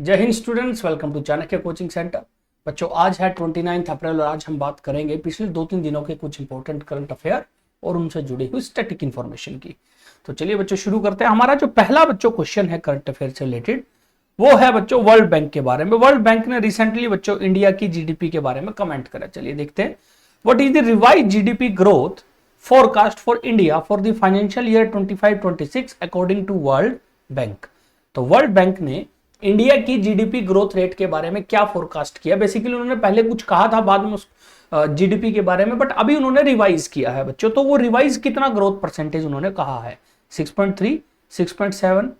जय हिंद students, welcome to Chanakya coaching centre. बच्चों, आज है 29 अप्रैल और आज हम बात करेंगे पिछले 2-3 दिनों के कुछ इंपॉर्टेंट करंट अफेयर और उनसे जुड़ी हुई स्टैटिक इन्फॉर्मेशन की। तो चलिए बच्चों शुरू करते हैं। हमारा जो पहला बच्चों क्वेश्चन है करंट अफेयर से रिलेटेड, वो है बच्चों वर्ल्ड बैंक के बारे में। वर्ल्ड बैंक ने रिसेंटली बच्चों इंडिया की जीडीपी के बारे में कमेंट करा। चलिए देखते हैं, what is the revise GDP growth forecast for India for the financial year 25-26 according to World Bank. तो वर्ल्ड बैंक ने इंडिया की जीडीपी ग्रोथ रेट के बारे में क्या फोरकास्ट किया। बेसिकली उन्होंने पहले कुछ कहा था बाद में उस जीडीपी के बारे में, बट अभी उन्होंने रिवाइज किया है बच्चों। तो वो रिवाइज कितना ग्रोथ परसेंटेज उन्होंने कहा है, 6.3, 6.7,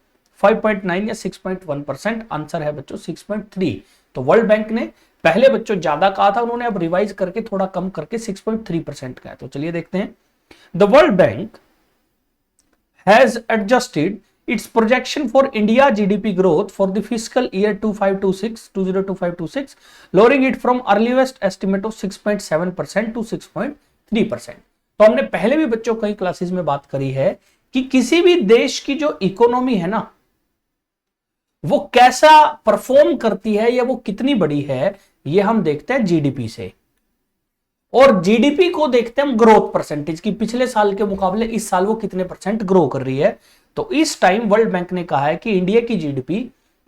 5.9 या 6.1%। आंसर है बच्चों 6.3। तो वर्ल्ड बैंक ने पहले बच्चों ज्यादा कहा था, उन्होंने अब रिवाइज करके थोड़ा कम करके 6.3% का है। तो चलिए देखते हैं। The world bank has adjusted its projection for India GDP growth for the fiscal year 2025-26, lowering it from earliest estimate of 6.7% to 6.3%। तो हमने पहले भी बच्चों कई क्लासेस में बात करी है कि किसी भी देश की जो इकोनॉमी है ना, वो कैसा परफॉर्म करती है या वो कितनी बड़ी है, ये हम देखते हैं जीडीपी से। और जीडीपी को देखते हैं हम ग्रोथ परसेंटेज की, पिछले साल के मुकाबले इस साल वो कितने परसेंट ग्रो कर रही है। तो इस टाइम वर्ल्ड बैंक ने कहा है कि इंडिया की जीडीपी,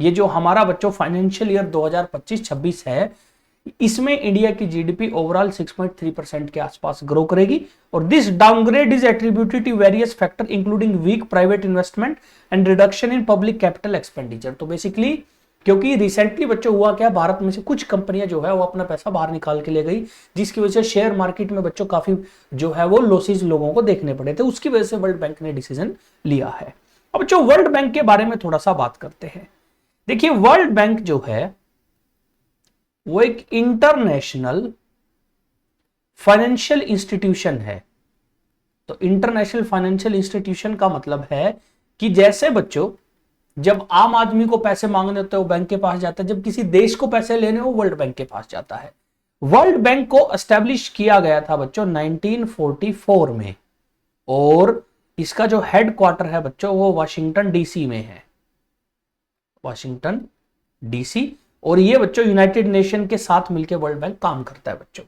ये जो हमारा बच्चों फाइनेंशियल ईयर 2025-26 है, इसमें इंडिया की जीडीपी ओवरऑल 6.3% के आसपास ग्रो करेगी। और this downgrade is attributed to various factor including weak private investment and reduction in public capital expenditure. तो बेसिकली क्योंकि रिसेंटली बच्चों हुआ क्या, भारत में से कुछ कंपनियां जो है वो अपना पैसा बाहर निकाल के ले गई, जिसकी वजह से शेयर मार्केट में बच्चों काफी जो है वो लॉसेज लोगों को देखने पड़े थे। उसकी वजह से वर्ल्ड बैंक ने डिसीजन लिया है। अब बच्चों वर्ल्ड बैंक के बारे में थोड़ा सा बात करते हैं। देखिए वर्ल्ड बैंक जो है वो एक इंटरनेशनल फाइनेंशियल इंस्टीट्यूशन है। तो इंटरनेशनल फाइनेंशियल इंस्टीट्यूशन का मतलब है कि जैसे बच्चों जब आम आदमी को पैसे मांगने होते हैं वो बैंक के पास जाता है, जब किसी देश को पैसे लेने हो वर्ल्ड बैंक के पास जाता है। वर्ल्ड बैंक को एस्टेब्लिश किया गया था बच्चों 1944 में, और इसका जो हेडक्वार्टर है बच्चों वो वाशिंगटन डीसी में है, वाशिंगटन डीसी। और ये बच्चों यूनाइटेड नेशन के साथ मिलकर वर्ल्ड बैंक काम करता है बच्चों।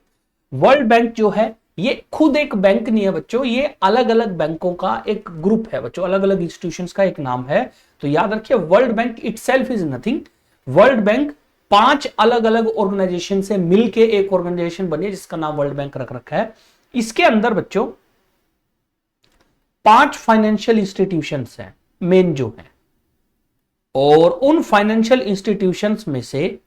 वर्ल्ड बैंक जो है ये खुद एक बैंक नहीं है बच्चों, ये अलग अलग बैंकों का एक ग्रुप है बच्चों, अलग अलग इंस्टीट्यूशंस का एक नाम है। तो याद रखिए world bank itself is nothing. World bank 5 अलग अलग ऑर्गेनाइजेशन से मिलकर एक ऑर्गेनाइजेशन बनी है जिसका नाम वर्ल्ड बैंक रख रखा है। इसके अंदर बच्चों 5 फाइनेंशियल इंस्टीट्यूशंस हैं मेन जो हैं, और उन फाइनेंशियल इंस्टीट्यूशंस में से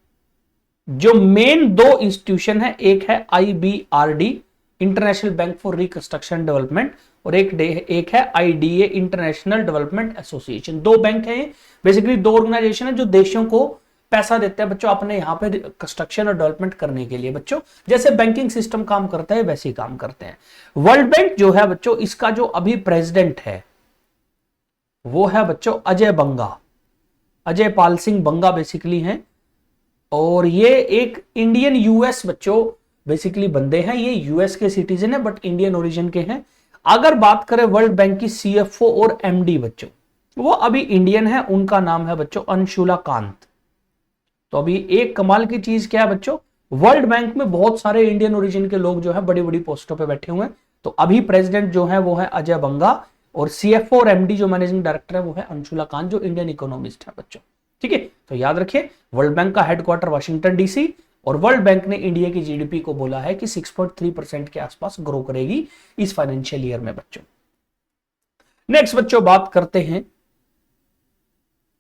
जो मेन 2 इंस्टीट्यूशन है, एक है IBRD international bank for reconstruction development, और एक है IDA international development association. 2 bank हैं बेसिकली, 2 ऑर्गेनाइजेशन है जो देशों को पैसा देते हैं बच्चों अपने यहां पे कंस्ट्रक्शन और डेवलपमेंट करने के लिए। बच्चों जैसे बैंकिंग सिस्टम काम करता है वैसे ही काम करते हैं। वर्ल्ड बैंक जो है बच्चों, इसका जो अभी प्रेसिडेंट है वो है बच्चों अजय बंगा, अजय पाल सिंह बंगा बेसिकली हैं। और ये एक इंडियन यूएस बच्चों बेसिकली बंदे हैं, ये यूएस के सिटीजन है बट इंडियन ओरिजिन के हैं। अगर बात करें वर्ल्ड बैंक की सीएफओ और एमडी बच्चों, वो अभी इंडियन है, उनका नाम है बच्चों अंशुला कांत। तो अभी एक कमाल की चीज क्या है बच्चों, वर्ल्ड बैंक में बहुत सारे इंडियन ओरिजिन के लोग जो है बड़ी बड़ी पोस्टों पे बैठे हुए हैं। तो अभी प्रेसिडेंट जो है वो है अजय बंगा, और सीएफओ और एमडी जो मैनेजिंग डायरेक्टर है वो है अंशुला कांत, जो इंडियन इकोनॉमिस्ट है बच्चों। ठीक है, तो याद रखिए वर्ल्ड बैंक का हेडक्वार्टर वाशिंगटन डीसी, और वर्ल्ड बैंक ने इंडिया की जीडीपी को बोला है कि 6.3% के आसपास ग्रो करेगी इस फाइनेंशियल ईयर में बच्चों। नेक्स्ट बच्चों बात करते हैं,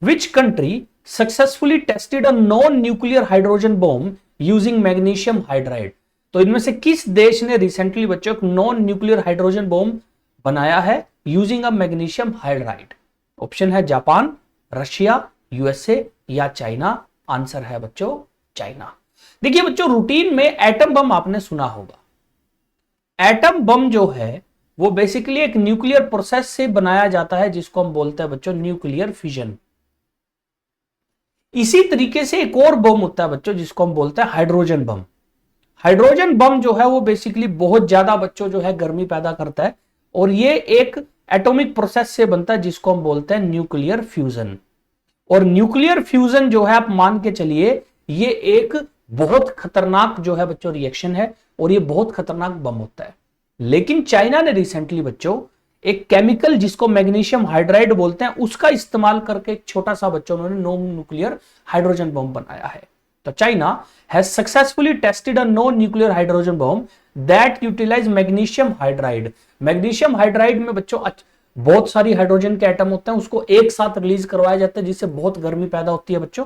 which country successfully tested a non nuclear hydrogen bomb using magnesium hydride. तो इनमें से किस देश ने रिसेंटली बच्चों एक नॉन न्यूक्लियर हाइड्रोजन बॉम्ब बनाया है using a magnesium hydride? Option है जापान, रशिया, यूएसए या चाइना। आंसर है बच्चों चाइना। देखिए बच्चों रूटीन में एटम बम आपने सुना होगा। एटम बम जो है वो बेसिकली एक न्यूक्लियर प्रोसेस से बनाया जाता है जिसको हम बोलते हैं बच्चों न्यूक्लियर फिजन। इसी तरीके से एक और बम होता है बच्चों जिसको हम बोलते हैं हाइड्रोजन बम। हाइड्रोजन बम जो है वो बेसिकली बहुत ज्यादा बच्चों जो है गर्मी पैदा करता है, और ये एक एटॉमिक प्रोसेस से बनता है जिसको हम बोलते हैं न्यूक्लियर फ्यूजन। और न्यूक्लियर फ्यूजन जो है आप मान के चलिए ये एक बहुत खतरनाक जो है बच्चों रिएक्शन है और ये बहुत खतरनाक बम होता है। लेकिन चाइना ने रिसेंटली बच्चों एक केमिकल जिसको मैग्नीशियम हाइड्राइड बोलते हैं उसका इस्तेमाल करके एक छोटा सा बच्चों उन्होंने नो न्यूक्लियर हाइड्रोजन बम बनाया है। तो China has successfully tested a no nuclear hydrogen bomb that utilize magnesium hydride. Magnesium hydride में बच्चों बहुत सारी हाइड्रोजन के एटम होते हैं, उसको एक साथ रिलीज करवाया जाता है जिससे बहुत गर्मी पैदा होती है बच्चों।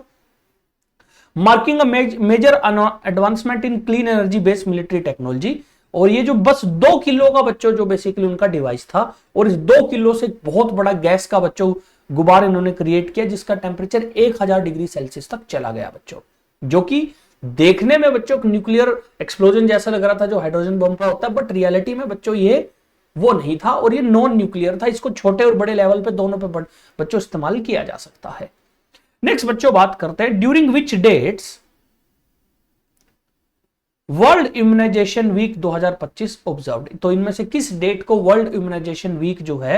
Marking a major advancement in clean energy based military technology. और ये जो बस 2 किलो का बच्चों जो बेसिकली उनका डिवाइस था और इस 2 किलो से बहुत बड़ा गैस का बच्चों गुब्बार इन्होंने क्रिएट किया जिसका टेम्परेचर 1000 डिग्री सेल्सियस तक चला गया बच्चों, जो कि देखने में बच्चों न्यूक्लियर एक्सप्लोजन जैसा लग रहा था जो हाइड्रोजन बम का होता है, बट रियलिटी में बच्चों ये वो नहीं था और ये नॉन न्यूक्लियर था। इसको छोटे और बड़े लेवल पे दोनों पे बच्चों इस्तेमाल किया जा सकता है। नेक्स्ट बच्चों बात करते हैं during which dates World immunization week 2025 observed. तो इनमें से किस डेट को वर्ल्ड इम्यूनाइजेशन वीक जो है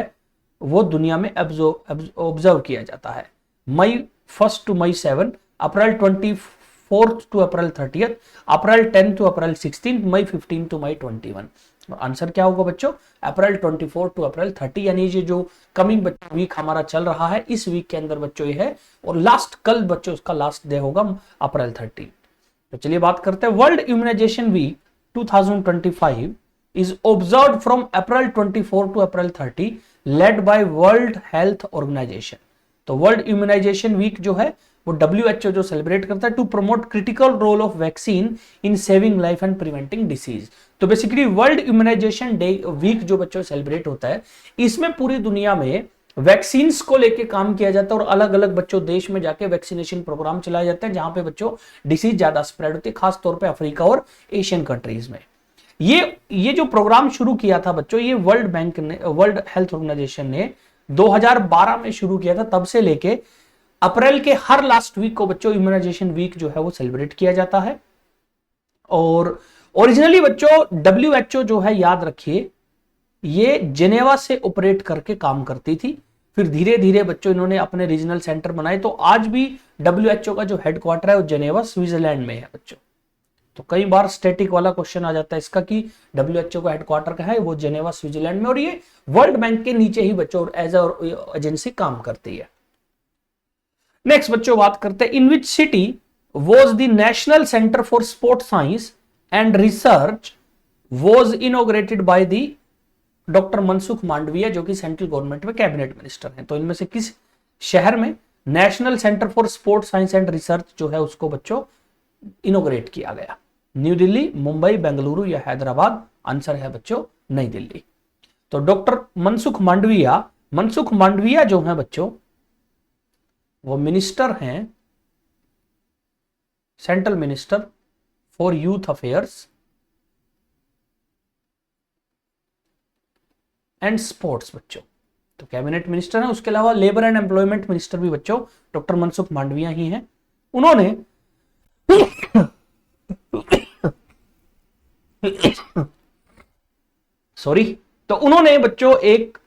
वो दुनिया में ऑब्जर्व किया जाता है? May 1 to May 7, April 24 to April 30, April 10 to April 16, May 15 to May 21। Answer क्या होगा बच्चों? अप्रैल 24 टू अप्रैल 30, यानी ये जो कमिंग वीक हमारा चल रहा है इस वीक के अंदर बच्चों ये है और लास्ट कल बच्चों उसका लास्ट डे होगा अप्रैल 30। तो चलिए बात करते हैं world immunization week 2025 is observed from April 24 to April 30 led by World Health Organization. तो वर्ल्ड इम्यूनाइजेशन वीक जो है वो WHO जो सेलिब्रेट करता है to promote critical role of vaccine in saving life and preventing disease. तो basically world immunization day week जो बच्चों सेलिब्रेट होता है इसमें पूरी दुनिया में वैक्सीन्स को लेके काम किया जाता है और अलग अलग बच्चों देश में जाके वैक्सीनेशन प्रोग्राम चलाए जाते हैं जहां पे बच्चों डिसीज ज्यादा स्प्रेड होती है, खास तौर पे अफ्रीका और एशियन कंट्रीज में। ये जो प्रोग्राम शुरू किया था बच्चों ये वर्ल्ड बैंक ने वर्ल्ड हेल्थ ऑर्गेनाइजेशन ने 2012 में शुरू किया था। तब से लेके अप्रैल के हर लास्ट वीक को बच्चों इम्यूनाइजेशन वीक जो है वो सेलिब्रेट किया जाता है। और ओरिजिनली बच्चों WHO जो है याद रखिए ये जेनेवा से ऑपरेट करके काम करती थी, फिर धीरे धीरे बच्चों इन्होंने अपने रीजनल सेंटर बनाए। तो आज भी WHO का जो हेडक्वार्टर है वो जेनेवा स्विट्जरलैंड में है बच्चों। तो कई बार स्टैटिक वाला क्वेश्चन आ जाता है इसका कि WHO का हेडक्वार्टर कहाँ है, वो जेनेवा स्विट्जरलैंड में और ये वर्ल्ड बैंक के नीचे ही बच्चों एज एजेंसी काम करती है। नेक्स्ट बच्चों बात करते हैं in which city was the national centre for sport science and research was inaugurated by the doctor Mansukh Mandaviya जो कि सेंट्रल गवर्नमेंट में कैबिनेट मिनिस्टर हैं। तो इनमें से किस शहर में national centre for sport science and research जो है उसको बच्चों इनोग्रेट किया गया? न्यू दिल्ली, मुंबई, बेंगलुरु या हैदराबाद? आंसर है बच्चों नई दिल्ली। तो डॉक्टर मनसुख मांडविया जो है बच्चों वो मिनिस्टर हैं central minister for youth affairs and sports बच्चों। तो कैबिनेट मिनिस्टर है, उसके अलावा लेबर एंड एम्प्लॉयमेंट मिनिस्टर भी बच्चों डॉक्टर मनसुख मांडविया ही हैं। उन्होंने तो उन्होंने बच्चों एक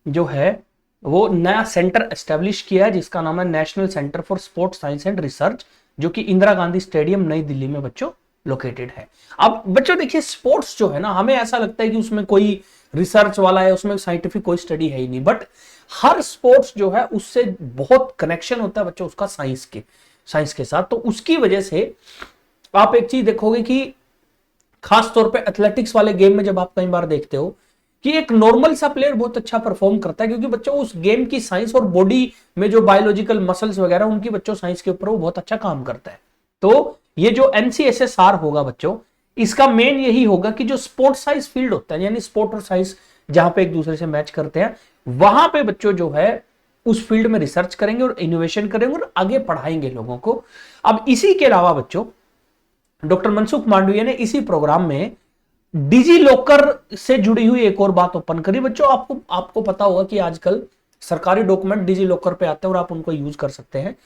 जो है वो नया सेंटर एस्टेब्लिश किया है जिसका नाम है national centre for sports science and research जो कि इंदिरा गांधी स्टेडियम नई दिल्ली में बच्चों लोकेटेड है। अब बच्चों देखिए स्पोर्ट्स जो है ना हमें ऐसा लगता है कि उसमें कोई रिसर्च वाला है, उसमें साइंटिफिक कोई स्टडी है ही नहीं, बट हर स्पोर्ट्स जो है उससे बहुत कनेक्शन होता है बच्चों उसका साइंस के साथ। तो उसकी वजह से आप एक चीज देखोगे कि खास तौर पे एथलेटिक्स वाले गेम में जब आप कई बार देखते हो कि एक नॉर्मल सा प्लेयर बहुत अच्छा परफॉर्म करता है क्योंकि बच्चों उस गेम की साइंस और बॉडी में जो बायोलॉजिकल मसल्स वगैरह उनकी बच्चों साइंस के ऊपर वो बहुत अच्छा काम करता है। तो ये जो NCSSR होगा बच्चों इसका मेन यही होगा कि जो स्पोर्ट साइंस फील्ड होता है यानी स्पोर्ट और साइंस जहां पे एक दूसरे से मैच करते हैं वहां पे बच्चों जो है उस फील्ड में रिसर्च करेंगे और इनोवेशन करेंगे और आगे पढ़ाएंगे लोगों को। अब इसी के अलावा बच्चों डॉक्टर मनसुख मांडविया ने इसी प्रोग्राम में डिजी लॉकर से जुड़ी हुई एक और बात ओपन करी। बच्चों आपको पता होगा कि आजकल सरकारी डॉक्यूमेंट डिजी लॉकर पे आते हैं और आप उनको यूज कर सकते हैं।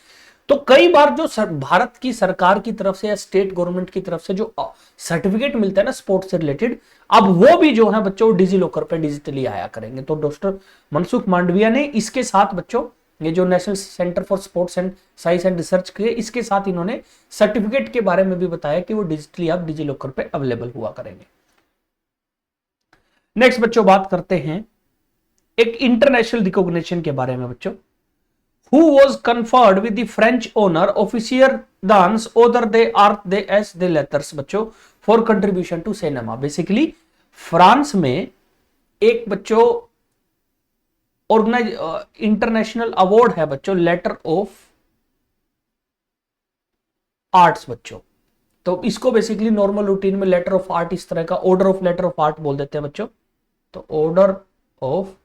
तो कई बार जो भारत की सरकार की तरफ से या स्टेट गवर्नमेंट की तरफ से जो सर्टिफिकेट मिलता है ना स्पोर्ट्स से रिलेटेड अब वो भी जो है बच्चों डिजी लॉकर पे डिजिटली आया करेंगे। तो डॉक्टर मनसुख मांडविया ने इसके साथ बच्चों ये जो national centre for sports and science and research के, इसके साथ इन्होंने सर्टिफिकेट के बारे में भी बताया कि वो डिजिटली आप डिजी लॉकर पे अवेलेबल हुआ करेंगे। नेक्स्ट बच्चों बात करते हैं एक इंटरनेशनल रिकॉग्निशन के बारे में बच्चों। Who was conferred with the French honor officier dans other de art de s de letters बच्चों for contribution to cinema। Basically France में एक बच्चों ऑर्गेनाइज इंटरनेशनल अवार्ड है बच्चों, लेटर ऑफ आर्ट्स बच्चों। तो इसको बेसिकली नॉर्मल रूटीन में लेटर ऑफ आर्ट, इस तरह का order of letter of art बोल देते हैं बच्चों। तो order of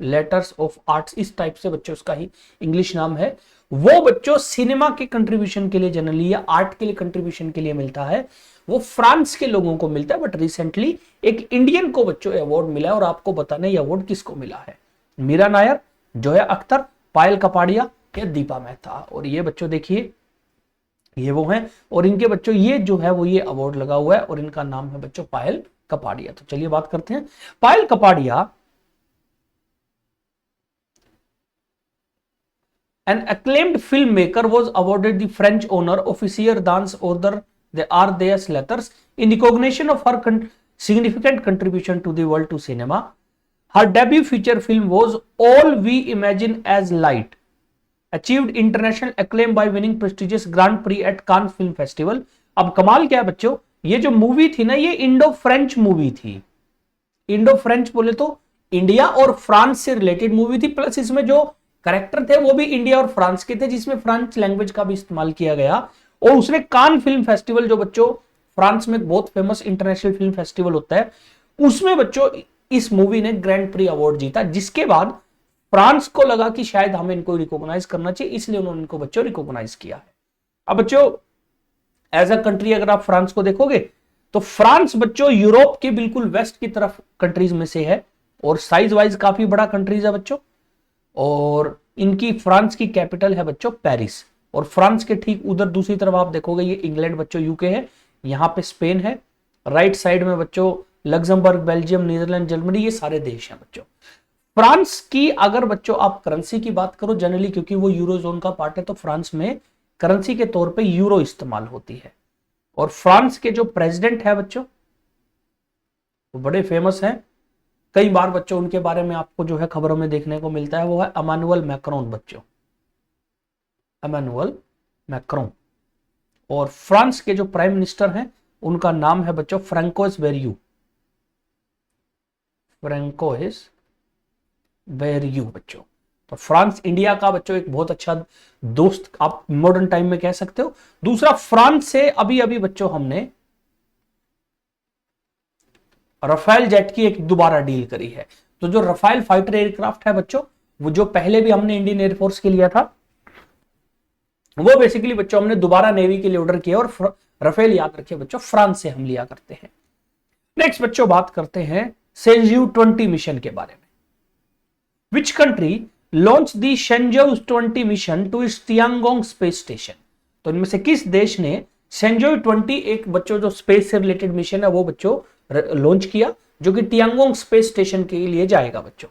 letters of arts, इस टाइप से बच्चों उसका ही इंग्लिश नाम है। वो बच्चों सिनेमा के कंट्रीब्यूशन के लिए जनरली या आर्ट के लिए कंट्रीब्यूशन के लिए मिलता है, वो फ्रांस के लोगों को मिलता है। बट रिसेंटली एक इंडियन को बच्चों अवार्ड मिला है और आपको बताना ये अवार्ड किसको मिला है। मीरा नायर, जोया अख्तर, पायल कपाड़िया या दीपा मेहता। और ये बच्चों देखिए ये वो हैं और इनके बच्चों ये जो है वो ये अवार्ड लगा हुआ है और इनका नाम है बच्चों पायल कपाड़िया। तो चलिए बात करते हैं पायल Kapadia. An acclaimed filmmaker was awarded the French honor officier dans ordre de art des lettres in recognition of her significant contribution to the world to cinema. Her debut feature film was All We Imagine as Light, achieved international acclaim by winning prestigious Grand Prix at Cannes Film Festival। अब कमाल क्या है बच्चों, ये जो movie थी ना ये इंडो फ्रेंच मूवी थी। इंडो फ्रेंच बोले तो इंडिया और फ्रांस से रिलेटेड मूवी थी, प्लस इसमें जो कैरेक्टर थे वो भी इंडिया और फ्रांस के थे, जिसमें फ्रेंच लैंग्वेज का भी इस्तेमाल किया गया। और उसने कान फिल्म फेस्टिवल, जो बच्चों फ्रांस में बहुत फेमस इंटरनेशनल फिल्म फेस्टिवल होता है, उसमें बच्चों इस मूवी ने ग्रैंड प्री अवार्ड जीता। जिसके बाद फ्रांस को लगा कि शायद हमें इनको रिकॉग्नाइज करना चाहिए, इसलिए उन्होंने इनको बच्चों रिकॉग्नाइज किया है। अब बच्चों एज अ कंट्री अगर आप फ्रांस को देखोगे तो फ्रांस बच्चों यूरोप के बिल्कुल वेस्ट की तरफ कंट्रीज में से है और साइज वाइज काफी बड़ा कंट्रीज है बच्चों। और इनकी फ्रांस की कैपिटल है बच्चों पेरिस। और फ्रांस के ठीक उधर दूसरी तरफ आप देखोगे ये इंग्लैंड बच्चों यूके है, यहाँ पे स्पेन है, राइट साइड में बच्चों लग्जमबर्ग, बेल्जियम, नीदरलैंड, जर्मनी, ये सारे देश हैं बच्चों। फ्रांस की अगर बच्चों आप करेंसी की बात करो जनरली, क्योंकि वो यूरोजोन का पार्ट है, तो फ्रांस में करेंसी के तौर पे यूरो इस्तेमाल होती है। और फ्रांस के जो प्रेसिडेंट है बच्चों वो बड़े फेमस हैं, कई बार बच्चों उनके बारे में आपको जो है खबरों में देखने को मिलता है, वो है इमैनुअल मैक्रोन बच्चों, इमैनुअल मैक्रोन। और फ्रांस के जो प्राइम मिनिस्टर हैं उनका नाम है बच्चों फ्रैंकोइस बेरियू, फ्रैंकोइस बेरियू बच्चों। तो फ्रांस इंडिया का बच्चों एक बहुत अच्छा दोस्त आप मॉडर्न टाइम में कह सकते हो। दूसरा, फ्रांस से अभी अभी बच्चों हमने राफेल जेट की एक दोबारा डील करी है। तो जो राफेल फाइटर एयरक्राफ्ट है बच्चों, वो जो पहले भी हमने इंडियन एयरफोर्स के लिया था, वो बेसिकली बच्चों हमने दोबारा नेवी के लिए ऑर्डर किया। और राफेल याद रखिए बच्चों फ्रांस से हम लिया करते हैं। नेक्स्ट बच्चों बात करते हैं शेंजू 20 मिशन के बारे में। Which country launch the Shenzhou 20 mission to its Tiangong space station. तो इनमें से किस देश ने शेंजू 20 एक बच्चों जो स्पेस से रिलेटेड मिशन है वो बच्चों लॉन्च किया, जो कि तियांगोंग स्पेस स्टेशन के लिए जाएगा बच्चों।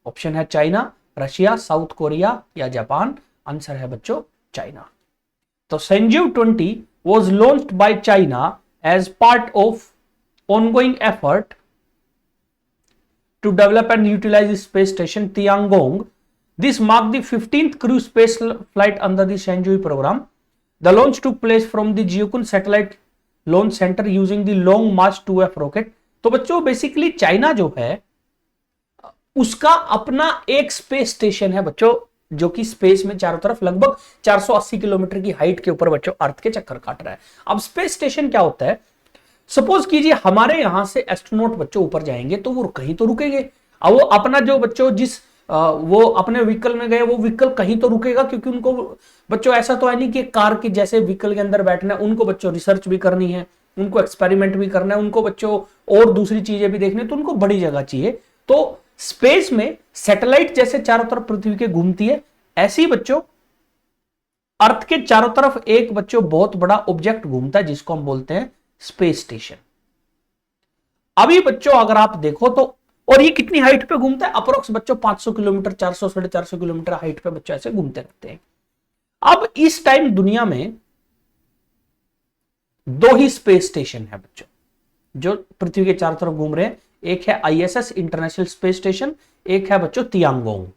ऑप्शन है चाइना, रशिया, साउथ कोरिया या जापान। आंसर है बच्चों चाइना। तो शेंजू 20 was launched by China as part of ongoing effort to develop and utilize the space station Tiangong. This marked the 15th crew space flight under the Shenzhou program. The launch took place from the Jiuquan Satellite Launch Center using the Long March 2F rocket. तो बच्चों basically China जो है उसका अपना एक space station है बच्चों, जो कि स्पेस में चारों तरफ लगभग 480 किलोमीटर की हाइट के ऊपर बच्चों अर्थ के चक्कर काट रहा है। अब स्पेस स्टेशन क्या होता है, सपोज कीजिए हमारे यहां से एस्ट्रोनॉट बच्चों ऊपर जाएंगे तो वो कहीं तो रुकेंगे। अब वो अपना जो बच्चों जिस वो अपने व्हीकल में गए वो व्हीकल कहीं तो रुकेगा, क्योंकि उनको बच्चों ऐसा तो है नहीं कि कार की जैसे व्हीकल के अंदर बैठना है, उनको बच्चों रिसर्च भी करनी है, उनको एक्सपेरिमेंट भी करना है, उनको बच्चों और दूसरी चीजें भी देखनी है, तो उनको बड़ी जगह चाहिए। तो स्पेस में सैटेलाइट जैसे चारों तरफ पृथ्वी के घूमती है, ऐसी बच्चों अर्थ के चारों तरफ एक बच्चों बहुत बड़ा ऑब्जेक्ट घूमता है जिसको हम बोलते हैं स्पेस स्टेशन। अभी बच्चों अगर आप देखो तो और ये कितनी हाइट पे घूमता है? अप्रोक्स बच्चों 500 किलोमीटर, 400 450 किलोमीटर हाइट पे बच्चों ऐसे घूमते रहते हैं। अब इस टाइम दुनिया में दो ही स्पेस स्टेशन है बच्चों जो पृथ्वी के चारों तरफ घूम रहे हैं। एक है आईएसएस इंटरनेशनल स्पेस स्टेशन, एक है बच्चों तियांगोंग।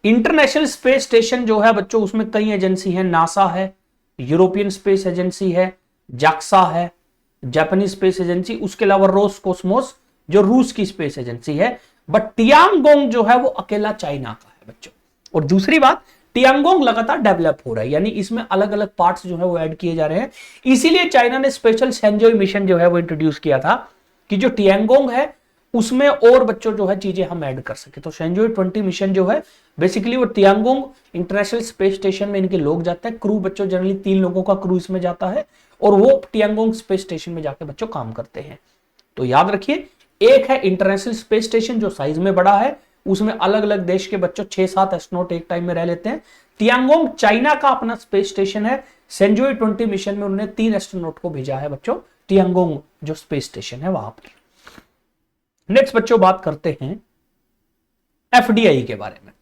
इंटरनेशनल स्पेस स्टेशन जो है बच्चों उसमें कई एजेंसी है, नासा है, यूरोपियन स्पेस एजेंसी है, जाक्सा है, जापानीज स्पेस एजेंसी, उसके अलावा रोस कोस्मोस जो रूस की स्पेस एजेंसी है। बट तियांगोंग जो है वो अकेला चाइना का है बच्चों। और दूसरी बात, तियांगोंग लगातार डेवलप हो रहा है, यानी इसमें अलग अलग पार्ट्स जो है वो ऐड किए जा रहे हैं। इसीलिए चाइना ने स्पेशल सेंजोई मिशन जो है वो इंट्रोड्यूस किया था कि जो तियांगोंग है उसमें और बच्चों जो है चीजें हम ऐड कर सके। तो सेंजोई 20 मिशन जो है बेसिकली वो तियांगोंग इंटरनेशनल स्पेस स्टेशन में इनके लोग जाते हैं, क्रू बच्चों जनरली 3 लोगों का क्रू इसमें जाता है और वो तियांगोंग स्पेस स्टेशन में जाके बच्चों काम करते हैं। तो याद रखिए, एक है इंटरनेशनल स्पेस स्टेशन जो साइज में बड़ा है, उसमें अलग अलग देश के बच्चों 6-7 एस्ट्रोनॉट एक टाइम में रह लेते हैं। तियांगोंग चाइना का अपना स्पेस स्टेशन है। सेंजोई 20 मिशन में उन्होंने 3 एस्ट्रोनॉट को भेजा है बच्चों तियांगोंग जो स्पेस स्टेशन है वहां पर। नेक्स्ट बच्चों बात करते हैं एफडीआई के बारे में।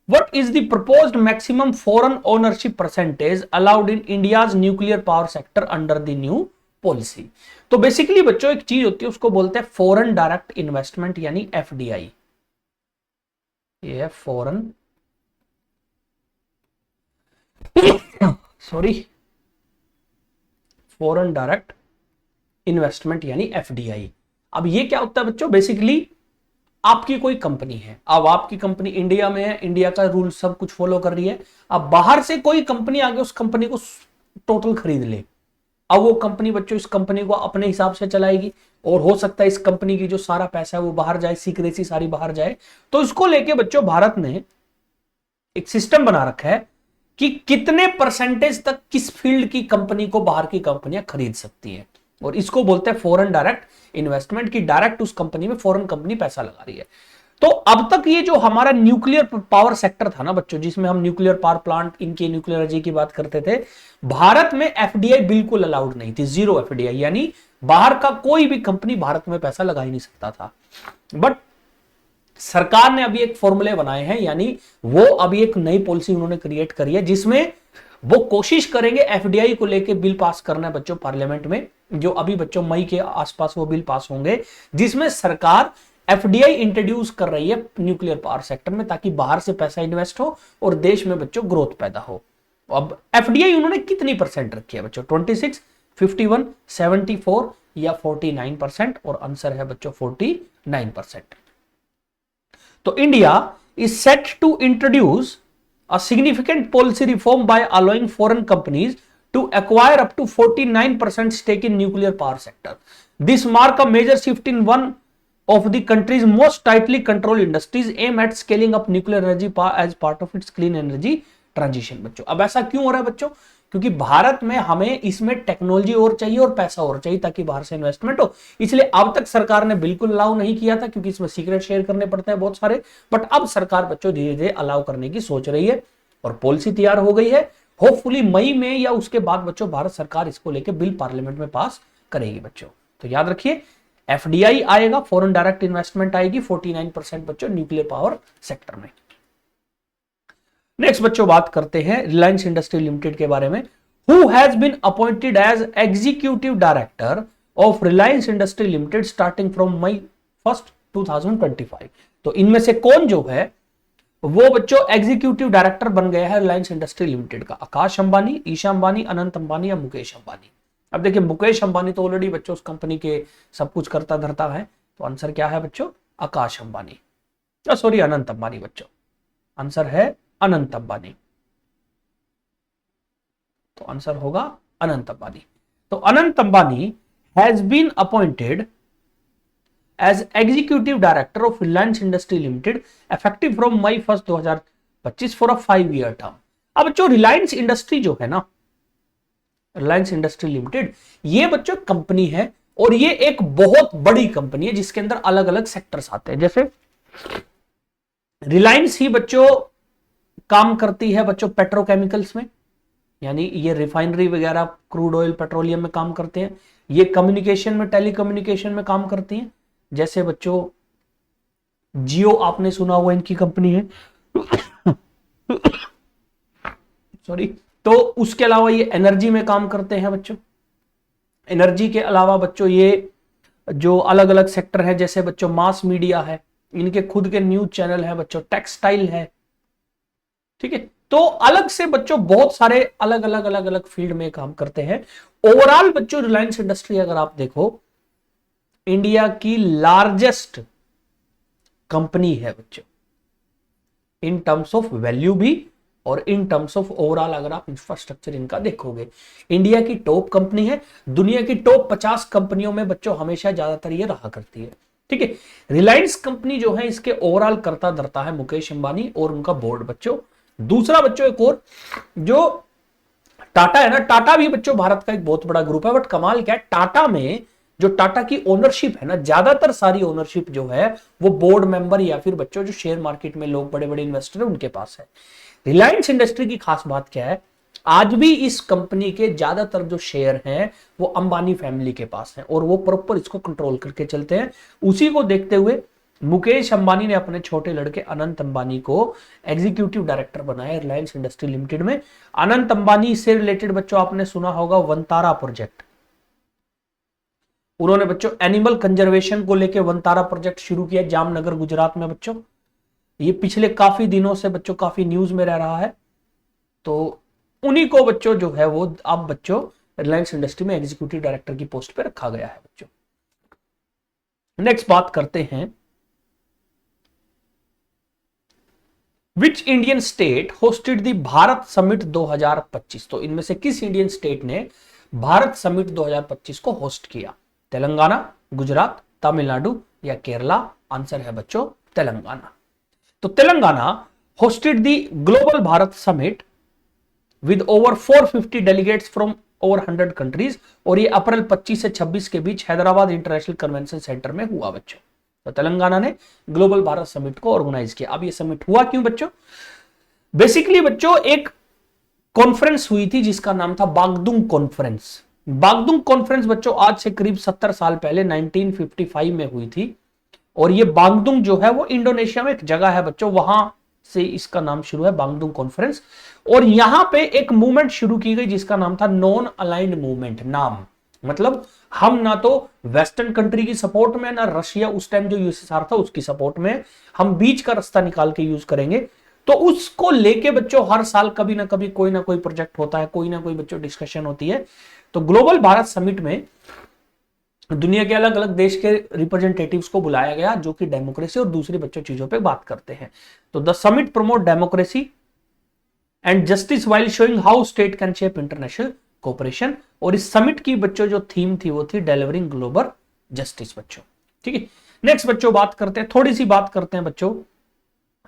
What is the proposed maximum foreign ownership percentage allowed in India's nuclear power sector under the new policy? तो बेसिकली बच्चों एक चीज होती है उसको बोलते हैं फॉरेन डायरेक्ट इन्वेस्टमेंट यानी एफडीआई। ये है फॉरेन फॉरेन डायरेक्ट इन्वेस्टमेंट यानी एफडीआई। अब ये क्या होता है बच्चों? बेसिकली आपकी कोई कंपनी है, अब आपकी कंपनी इंडिया में है, इंडिया का रूल सब कुछ फॉलो कर रही है। अब बाहर से कोई कंपनी आगे उस कंपनी को टोटल खरीद ले, अब वो कंपनी बच्चों इस कंपनी को अपने हिसाब से चलाएगी और हो सकता है इस कंपनी की जो सारा पैसा है वो बाहर जाए, सीक्रेसी सारी बाहर जाए। तो इसको लेके बच्चों भारत ने एक सिस्टम बना रखा है कि कितने परसेंटेज तक किस फील्ड की कंपनी को बाहर की कंपनियां खरीद सकती हैं, और इसको बोलते हैं फॉरेन डायरेक्ट इन्वेस्टमेंट की डायरेक्ट उस कंपनी में फॉरेन कंपनी पैसा लगा रही है। तो अब तक ये जो हमारा न्यूक्लियर पावर सेक्टर था ना बच्चों, जिसमें हम न्यूक्लियर पावर प्लांट इनकी न्यूक्लियर एनर्जी की बात करते थे, भारत में एफडीआई बिल्कुल अलाउड नहीं थी, जीरो एफडीआई, यानी बाहर का कोई भी कंपनी भारत में पैसा लगा ही नहीं सकता था। बट सरकार ने अभी एक फॉर्मूले बनाए हैं, यानी वो अभी एक नई पॉलिसी उन्होंने क्रिएट करी है जिसमें वो कोशिश करेंगे एफडीआई को लेके बिल पास करना है बच्चों पार्लियामेंट में, जो अभी बच्चों मई के आसपास वो बिल पास होंगे, जिसमें सरकार एफडीआई इंट्रोड्यूस कर रही है न्यूक्लियर पावर सेक्टर में ताकि बाहर से पैसा इन्वेस्ट हो और देश में बच्चों ग्रोथ पैदा हो। अब एफडीआई उन्होंने कितनी परसेंट रखी है बच्चों? 26, 51, 74 या 49%, और आंसर है बच्चों 49%। तो India is set to introduce a significant policy reform by allowing foreign companies to acquire up to 49% stake in nuclear power sector. This mark a major shift in one of the country's most tightly controlled industries aim at scaling up nuclear energy as part of its clean energy transition। बच्चों अब ऐसा क्यों हो रहा है बच्चों? क्योंकि भारत में हमें इसमें टेक्नोलॉजी और चाहिए और पैसा और चाहिए ताकि बाहर से इन्वेस्टमेंट हो, इसलिए अब तक सरकार ने बिल्कुल अलाउ नहीं किया था क्योंकि इसमें सीक्रेट शेयर करने पड़ते हैं बहुत सारे। बट अब सरकार बच्चों धीरे धीरे अलाउ करने की सोच रही है और पॉलिसी तैयार हो गई है। होपफुली मई में या उसके बाद बच्चों भारत सरकार इसको लेकर बिल पार्लियामेंट में पास करेगी बच्चों। तो याद रखिए एफडीआई आएगा, फॉरेन डायरेक्ट इन्वेस्टमेंट आएगी 49% बच्चों न्यूक्लियर पावर सेक्टर में। नेक्स्ट बच्चों बात करते हैं रिलायंस इंडस्ट्री लिमिटेड के बारे में। Who has been appointed as executive director of Reliance Industry Limited starting from May 1, 2025। तो इनमें से कौन जो है वो बच्चों एग्जीक्यूटिव डायरेक्टर बन गया है रिलायंस इंडस्ट्री लिमिटेड का? आकाश अंबानी, ईशा अंबानी, अनंत अंबानी या मुकेश अंबानी? अब देखिए मुकेश अंबानी तो ऑलरेडी बच्चों उस कंपनी के सब कुछ करता धरता है, तो आंसर क्या है बच्चों? आकाश अंबानी, सॉरी अनंत अंबानी बच्चों, आंसर है अनंत अंबानी। तो आंसर होगा अनंत अंबानी। तो Anant Ambani has been appointed as executive director of Reliance Industry Limited effective from May 1, 2025 for a 5-year term। अब जो रिलायंस इंडस्ट्री जो है ना, रिलायंस इंडस्ट्री लिमिटेड, ये बच्चों कंपनी है और ये एक बहुत बड़ी कंपनी है जिसके अंदर अलग अलग सेक्टर्स आते हैं। जैसे रिलायंस ही बच्चों काम करती है बच्चों पेट्रोकेमिकल्स में, यानी ये रिफाइनरी वगैरह क्रूड ऑयल पेट्रोलियम में काम करते हैं। ये कम्युनिकेशन में टेलीकम्युनिकेशन में काम करती हैं, जैसे बच्चों जियो आपने सुना हुआ इनकी कंपनी है, सॉरी। तो उसके अलावा ये एनर्जी में काम करते हैं बच्चों। एनर्जी के अलावा बच्चों ये जो अलग अलग सेक्टर है, जैसे बच्चों मास मीडिया है, इनके खुद के न्यूज चैनल है बच्चों, टेक्सटाइल है, ठीक है। तो अलग से बच्चों बहुत सारे अलग अलग अलग अलग फील्ड में काम करते हैं। ओवरऑल बच्चों रिलायंस इंडस्ट्री अगर आप देखो, इंडिया की लार्जेस्ट कंपनी है बच्चों, इन टर्म्स ऑफ वैल्यू भी और इन टर्म्स ऑफ ओवरऑल अगर आप इंफ्रास्ट्रक्चर इनका देखोगे। इंडिया की टॉप कंपनी है, दुनिया की टॉप 50 कंपनियों में बच्चों हमेशा ज्यादातर ये रहा करती है, ठीक है। रिलायंस कंपनी जो है इसके ओवरऑल करता धरता है मुकेश अंबानी और उनका बोर्ड बच्चों। दूसरा बच्चों एक और जो टाटा है ना, टाटा भी बच्चों भारत का एक बहुत बड़ा ग्रुप है, बट कमाल क्या है, टाटा में जो टाटा की ओनरशिप है ना, ज्यादातर सारी ओनरशिप जो है वो बोर्ड मेंबर या फिर बच्चों जो शेयर मार्केट में लोग बड़े बड़े इन्वेस्टर है उनके पास है। रिलायंस इंडस्ट्री की खास बात क्या है, आज भी इस कंपनी के ज्यादातर जो शेयर हैं वो अंबानी फैमिली के पास हैं और वो प्रॉपर इसको कंट्रोल करके चलते हैं। उसी को देखते हुए मुकेश अंबानी ने अपने छोटे लड़के अनंत अंबानी को एग्जीक्यूटिव डायरेक्टर बनाया रिलायंस इंडस्ट्री लिमिटेड में। अनंत अंबानी से रिलेटेड बच्चों आपने सुना होगा वनतारा प्रोजेक्ट। उन्होंने बच्चों एनिमल कंजर्वेशन को लेकर वनतारा प्रोजेक्ट शुरू किया जामनगर गुजरात में बच्चों। ये पिछले काफी दिनों से बच्चों काफी न्यूज में रह रहा है। तो उन्हीं को बच्चों जो है वो अब बच्चों रिलायंस इंडस्ट्री में एग्जीक्यूटिव डायरेक्टर की पोस्ट पे रखा गया है बच्चों। नेक्स्ट बात करते हैं, which Indian state hosted the Bharat summit 2025। तो इनमें से किस इंडियन स्टेट ने भारत समिट 2025 को होस्ट किया? तेलंगाना, गुजरात, तमिलनाडु या केरला? आंसर है बच्चों तेलंगाना। तो Telangana hosted the global Bharat summit with over 450 delegates from over 100 countries, और ये अप्रैल 25 से 26 के बीच हैदराबाद इंटरनेशनल कन्वेंशन सेंटर में हुआ बच्चों। तो तेलंगाना ने ग्लोबल भारत समिट को ऑर्गेनाइज किया। अब ये समिट हुआ क्यों बच्चों? बेसिकली बच्चों एक कॉन्फ्रेंस हुई थी जिसका नाम था बागदुंग कॉन्फ्रेंस। बागदुंग कॉन्फ्रेंस बच्चों आज से करीब 70 साल पहले 1955 में हुई थी, और ये बागदुंग जो है वो इंडोनेशिया में एक जगह है बच्चों, वहां से इसका नाम शुरू है बागदुंग कॉन्फ्रेंस। और यहां पे एक मूवमेंट शुरू की गई जिसका नाम था नॉन अलाइंड मूवमेंट। नाम मतलब हम ना तो वेस्टर्न कंट्री की सपोर्ट में, ना रशिया उस टाइम जो यूएसएसआर था उसकी सपोर्ट में, हम बीच का रास्ता निकाल के यूज करेंगे। तो उसको लेके बच्चों हर साल कभी ना कभी कोई ना कोई प्रोजेक्ट होता है, कोई ना कोई बच्चों डिस्कशन होती है। तो ग्लोबल भारत समिट में दुनिया के अलग अलग देश के रिप्रेजेंटेटिव्स को बुलाया गया जो कि डेमोक्रेसी और दूसरी बच्चों चीजों पे बात करते हैं। तो the summit promote democracy and justice while showing how state can shape international cooperation. और इस समिट की बच्चों जो थीम थी वो थी डिलीवरिंग ग्लोबल जस्टिस बच्चों, ठीक है। नेक्स्ट बच्चों बात करते हैं, थोड़ी सी बात करते हैं बच्चों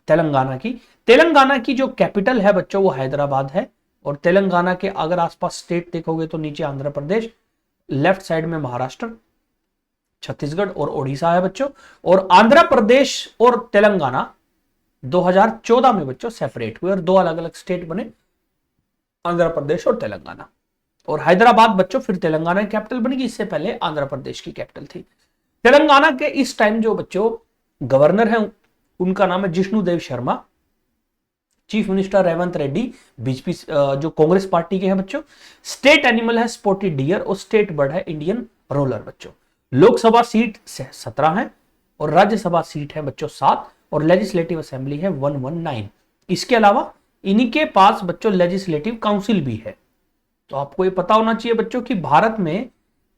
तेलंगाना की। तेलंगाना की जो कैपिटल है बच्चों वो हैदराबाद है, और तेलंगाना के अगर आसपास स्टेट देखोगे तो नीचे आंध्र प्रदेश, लेफ्ट साइड में महाराष्ट्र, छत्तीसगढ़ और ओडिशा है बच्चों। और आंध्र प्रदेश और तेलंगाना 2014 में बच्चों सेपरेट हुए और दो अलग अलग स्टेट बने, आंध्र प्रदेश और तेलंगाना। और हैदराबाद बच्चों फिर तेलंगाना की कैपिटल बनेगी, इससे पहले आंध्र प्रदेश की कैपिटल थी। तेलंगाना के इस टाइम जो बच्चों गवर्नर हैं उनका नाम है Jishnu Dev Sharma. Chief minister Revanth Reddy BJP जो कांग्रेस पार्टी के हैं बच्चों। स्टेट एनिमल है स्पॉटेड डियर और स्टेट बर्ड है इंडियन रोलर बच्चों। लोकसभा सीट 17 है और राज्यसभा सीट है बच्चों 7 और लेजिस्लेटिव असेंबली है 119। इसके अलावा इन्हीं के पास बच्चों लेजिस्लेटिव काउंसिल भी है। तो आपको ये पता होना चाहिए बच्चों कि भारत में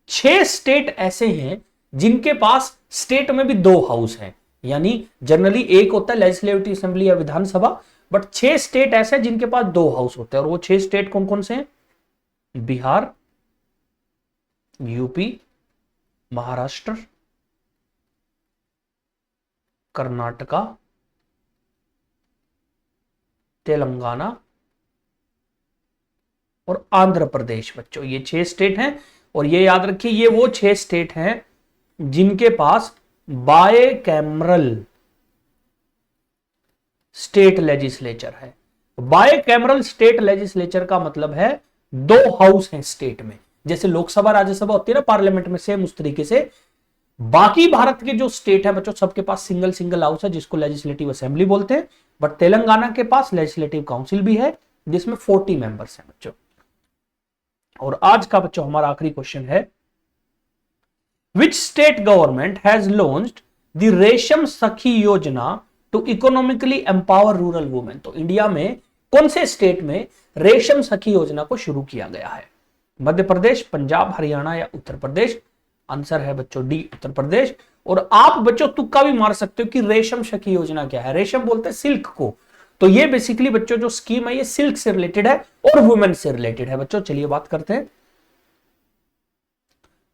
6 स्टेट ऐसे हैं जिनके पास स्टेट में भी 2 हाउस हैं, यानी जनरली एक होता है लेजिस्लेटिव असेंबली या विधानसभा, बट 6 स्टेट ऐसे हैं जिनके पास 2 हाउस होते हैं। और वो 6 स्टेट कौन कौन से हैं? बिहार, यूपी, महाराष्ट्र, कर्नाटका, तेलंगाना और आंध्र प्रदेश बच्चों। ये 6 स्टेट हैं, और ये याद रखिए ये वो 6 स्टेट हैं जिनके पास बायकैमरल स्टेट लेजिस्लेचर है। बायकैमरल स्टेट लेजिस्लेचर का मतलब है 2 हाउस हैं स्टेट में, जैसे लोकसभा राज्यसभा होती है ना पार्लियामेंट में, सेम उस तरीके से बाकी भारत के जो स्टेट है बच्चों सबके पास सिंगल सिंगल हाउस है जिसको लेजिस्लेटिव असेंबली बोलते हैं, बट तेलंगाना के पास लेजिस्लेटिव काउंसिल भी है जिसमें 40 मेंबर्स हैं बच्चों। और आज का बच्चों हमारा आखिरी क्वेश्चन है, which state government has launched the Resham Sakhi Yojana to economically empower rural women. तो इंडिया में कौन से स्टेट में रेशम सखी योजना को शुरू किया गया है? मध्य प्रदेश, पंजाब, हरियाणा या उत्तर प्रदेश? आंसर है बच्चों डी, उत्तर प्रदेश। और आप बच्चों तुक्का भी मार सकते हो कि रेशम सखी योजना क्या है। रेशम बोलते हैं सिल्क को, तो ये बेसिकली बच्चों जो स्कीम है ये सिल्क से रिलेटेड है और वुमेन से रिलेटेड है बच्चों। चलिए बात करते हैं।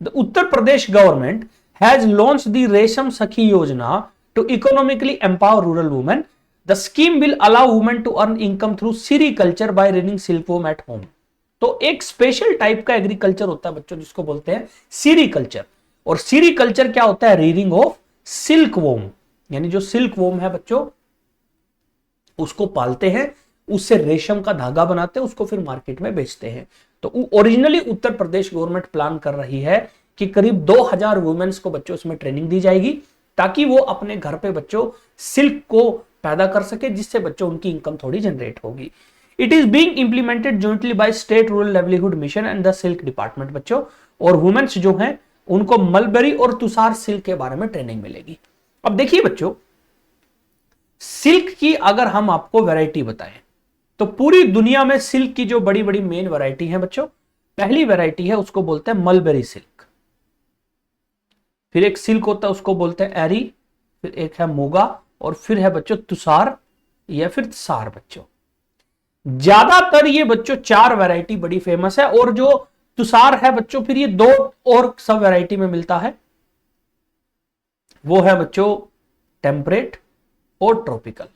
The Uttar Pradesh government has launch the Resham Sakhi Yojana to economically empower rural women. The scheme will allow women to earn income through sericulture by raining silkworm at home. तो एक स्पेशल टाइप का एग्रीकल्चर होता है बच्चों जिसको बोलते हैं सीरीकल्चर। और सीरीकल्चर क्या होता है? रीडिंग ऑफ सिल्क वोम, यानी जो सिल्क वोम है बच्चों उसको पालते हैं, उससे रेशम का धागा बनाते हैं, उसको फिर मार्केट में बेचते हैं। तो ओरिजिनली उत्तर प्रदेश गवर्नमेंट प्लान कर रही है कि करीब 2000 वुमेन्स को बच्चों इसमें ट्रेनिंग दी जाएगी ताकि वो अपने घर पे बच्चों सिल्क को पैदा कर सके, जिससे बच्चों उनकी इनकम थोड़ी जनरेट होगी। It is being implemented jointly by state rural livelihood mission and the silk department बच्चों। और वुमेन्स जो हैं उनको मलबरी और तुषार सिल्क के बारे में ट्रेनिंग मिलेगी। अब देखिए बच्चों, सिल्क की अगर हम आपको वैरायटी बताएं तो पूरी दुनिया में सिल्क की जो बड़ी बड़ी मेन वैरायटी है बच्चों, पहली वैरायटी है उसको बोलते हैं मलबरी सिल्क, फिर एक सिल्क होता है उसको बोलते हैं एरी, फिर एक है मोगा, और फिर है बच्चों तुषार या फिर सार बच्चों। ज्यादातर ये बच्चों 4 वैरायटी बड़ी फेमस है, और जो तुषार है बच्चों फिर ये 2 और सब वैरायटी में मिलता है, वो है बच्चों टेम्परेट और ट्रॉपिकल।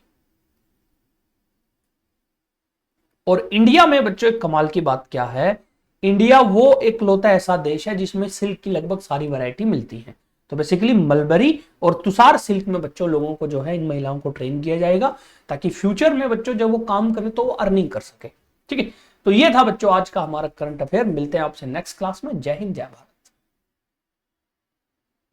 और इंडिया में बच्चों एक कमाल की बात क्या है, इंडिया वो एक लौता ऐसा देश है जिसमें सिल्क की लगभग सारी वैरायटी मिलती है। तो बेसिकली मलबरी और तुषार सिल्क में बच्चों लोगों को जो है इन महिलाओं को ट्रेन किया जाएगा ताकि फ्यूचर में बच्चों जब वो काम करें तो वो अर्निंग कर सके। ठीक है, तो ये था बच्चों आज का हमारा करंट अफेयर। मिलते हैं आपसे नेक्स्ट क्लास में। जय हिंद, जय भारत।